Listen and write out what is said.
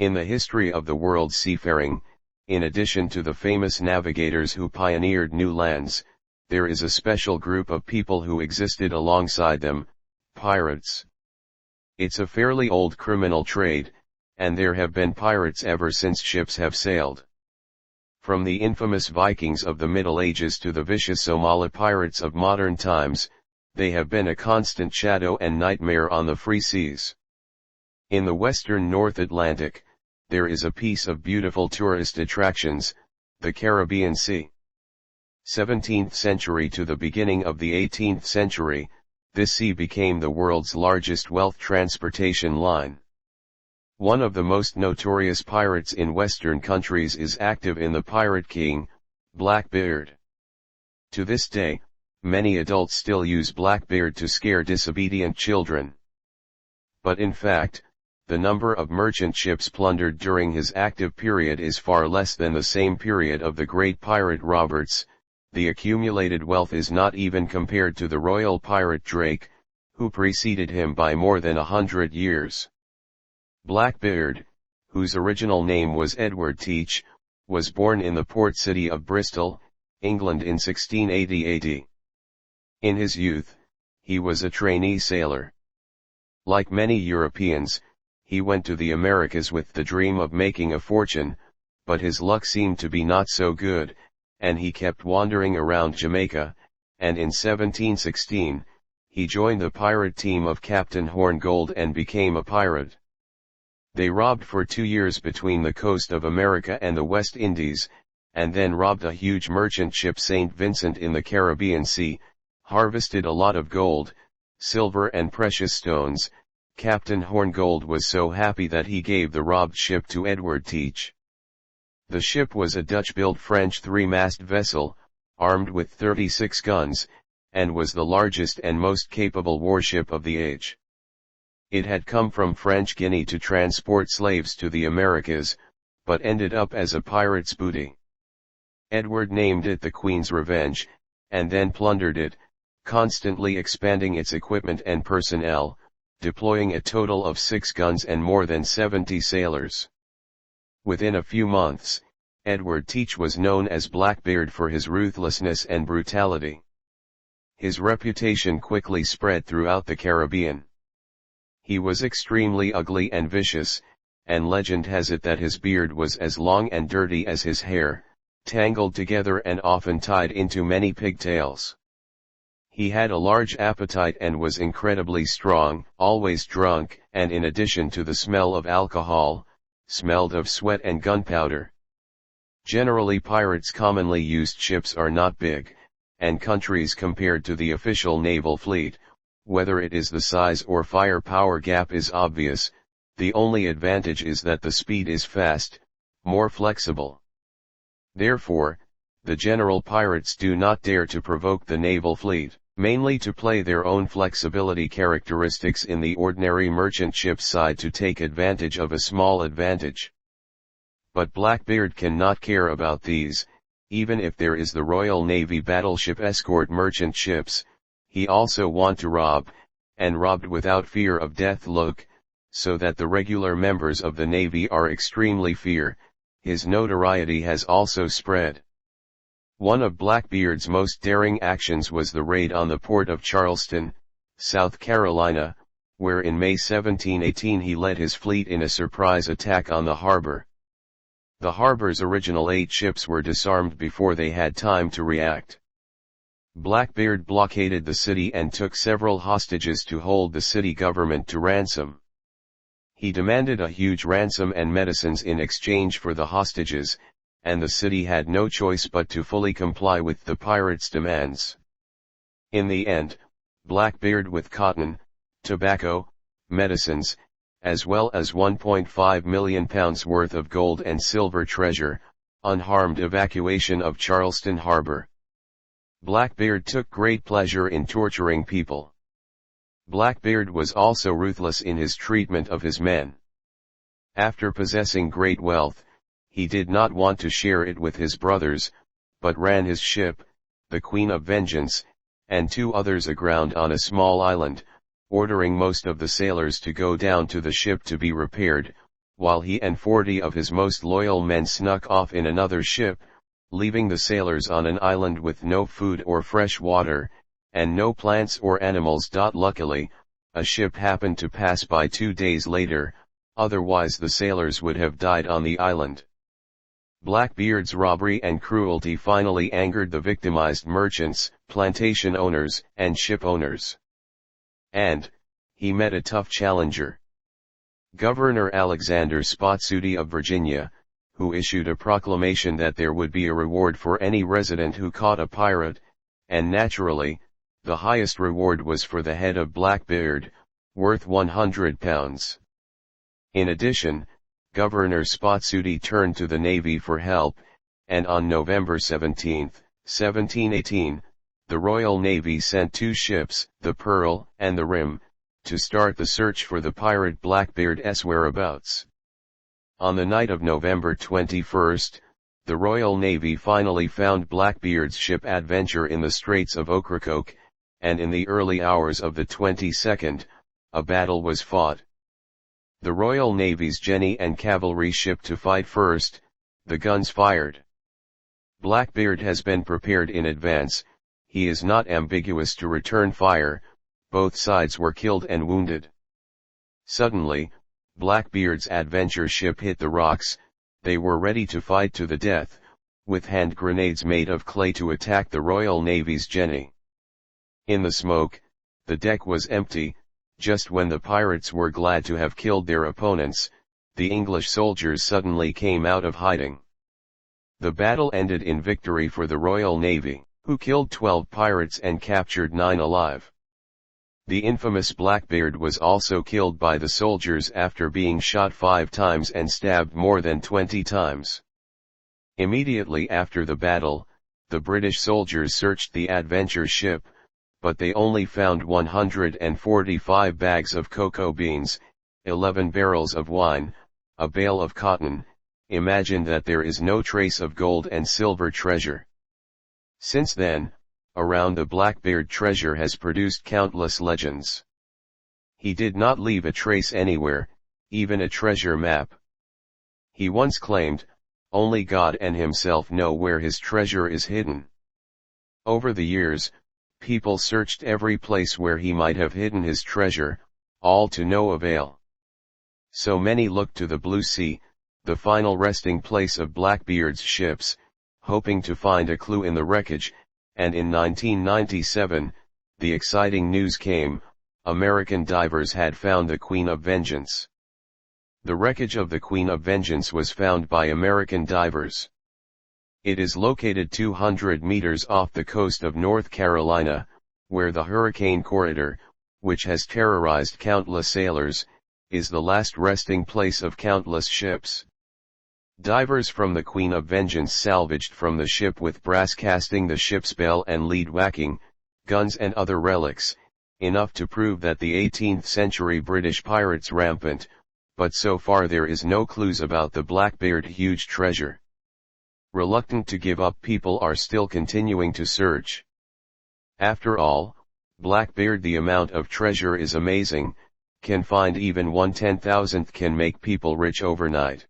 In the history of the world's seafaring, in addition to the famous navigators who pioneered new lands, there is a special group of people who existed alongside them, pirates. It's a fairly old criminal trade, and there have been pirates ever since ships have sailed. From the infamous Vikings of the Middle Ages to the vicious Somali pirates of modern times, they have been a constant shadow and nightmare on the free seas. In the western North Atlantic, there is a piece of beautiful tourist attractions, the Caribbean Sea. 17th century to the beginning of the 18th century, this sea became the world's largest wealth transportation line. One of the most notorious pirates in Western countries is active in the Pirate King, Blackbeard. To this day, many adults still use Blackbeard to scare disobedient children. But in fact, the number of merchant ships plundered during his active period is far less than the same period of the great pirate Roberts. The accumulated wealth is not even compared to the royal pirate Drake, who preceded him by more than 100 years. Blackbeard, whose original name was Edward Teach, was born in the port city of Bristol, England in 1680 AD. In his youth, he was a trainee sailor. Like many Europeans, he went to the Americas with the dream of making a fortune, but his luck seemed to be not so good, and he kept wandering around Jamaica, and in 1716, he joined the pirate team of Captain Horngold and became a pirate. They robbed for 2 years between the coast of America and the West Indies, and then robbed a huge merchant ship St. Vincent in the Caribbean Sea, harvested a lot of gold, silver and precious stones. Captain Horngold was so happy that he gave the robbed ship to Edward Teach. The ship was a Dutch-built French 3-mast vessel, armed with 36 guns, and was the largest and most capable warship of the age. It had come from French Guinea to transport slaves to the Americas, but ended up as a pirate's booty. Edward named it the Queen's Revenge, and then plundered it, constantly expanding its equipment and personnel, deploying a total of 6 guns and more than 70 sailors. Within a few months, Edward Teach was known as Blackbeard for his ruthlessness and brutality. His reputation quickly spread throughout the Caribbean. He was extremely ugly and vicious, and legend has it that his beard was as long and dirty as his hair, tangled together and often tied into many pigtails. He had a large appetite and was incredibly strong, always drunk, and in addition to the smell of alcohol, smelled of sweat and gunpowder. Generally, pirates commonly used ships are not big, and countries compared to the official naval fleet, whether it is the size or firepower gap is obvious. The only advantage is that the speed is fast, more flexible. Therefore, the general pirates do not dare to provoke the naval fleet, mainly to play their own flexibility characteristics in the ordinary merchant ship's side to take advantage of a small advantage. But Blackbeard cannot care about these, even if there is the Royal Navy battleship escort merchant ships. He also want to rob, and robbed without fear of death. Look, so that the regular members of the Navy are extremely fear. His notoriety has also spread. One of Blackbeard's most daring actions was the raid on the port of Charleston, South Carolina, where in May 1718 he led his fleet in a surprise attack on the harbor. The harbor's original 8 ships were disarmed before they had time to react. Blackbeard blockaded the city and took several hostages to hold the city government to ransom. He demanded a huge ransom and medicines in exchange for the hostages, and the city had no choice but to fully comply with the pirates' demands. In the end, Blackbeard with cotton, tobacco, medicines, as well as £1.5 million worth of gold and silver treasure, unharmed evacuation of Charleston Harbor. Blackbeard took great pleasure in torturing people. Blackbeard was also ruthless in his treatment of his men. After possessing great wealth, he did not want to share it with his brothers, but ran his ship, the Queen of Vengeance, and 2 others aground on a small island, ordering most of the sailors to go down to the ship to be repaired, while he and 40 of his most loyal men snuck off in another ship, leaving the sailors on an island with no food or fresh water, and no plants or animals. Luckily, a ship happened to pass by 2 days later, otherwise the sailors would have died on the island. Blackbeard's robbery and cruelty finally angered the victimized merchants, plantation owners, and ship owners. And he met a tough challenger. Governor Alexander Spotswood of Virginia, who issued a proclamation that there would be a reward for any resident who caught a pirate, and naturally, the highest reward was for the head of Blackbeard, worth £100. In addition, Governor Spotswood turned to the Navy for help, and on November 17, 1718, the Royal Navy sent 2 ships, the Pearl and the Rim, to start the search for the pirate Blackbeard's whereabouts. On the night of November 21, the Royal Navy finally found Blackbeard's ship Adventure in the Straits of Ocracoke, and in the early hours of the 22nd, a battle was fought. The Royal Navy's Jenny and cavalry ship to fight first, the guns fired. Blackbeard has been prepared in advance, he is not ambiguous to return fire, both sides were killed and wounded. Suddenly, Blackbeard's Adventure ship hit the rocks, they were ready to fight to the death, with hand grenades made of clay to attack the Royal Navy's Jenny. In the smoke, the deck was empty. Just when the pirates were glad to have killed their opponents, the English soldiers suddenly came out of hiding. The battle ended in victory for the Royal Navy, who killed 12 pirates and captured 9 alive. The infamous Blackbeard was also killed by the soldiers after being shot 5 times and stabbed more than 20 times. Immediately after the battle, the British soldiers searched the Adventure ship, but they only found 145 bags of cocoa beans, 11 barrels of wine, a bale of cotton. Imagine that there is no trace of gold and silver treasure. Since then, around the Blackbeard treasure has produced countless legends. He did not leave a trace anywhere, even a treasure map. He once claimed, only God and himself know where his treasure is hidden. Over the years, people searched every place where he might have hidden his treasure, all to no avail. So many looked to the Blue Sea, the final resting place of Blackbeard's ships, hoping to find a clue in the wreckage, and in 1997, the exciting news came, American divers had found the Queen of Vengeance. The wreckage of the Queen of Vengeance was found by American divers. It is located 200 meters off the coast of North Carolina, where the Hurricane Corridor, which has terrorized countless sailors, is the last resting place of countless ships. Divers from the Queen of Vengeance salvaged from the ship with brass casting the ship's bell and lead whacking, guns and other relics, enough to prove that the 18th century British pirates rampant, but so far there is no clues about the Blackbeard huge treasure. Reluctant to give up, people are still continuing to search. After all, Blackbeard, the amount of treasure is amazing, can find even 1/10,000th can make people rich overnight.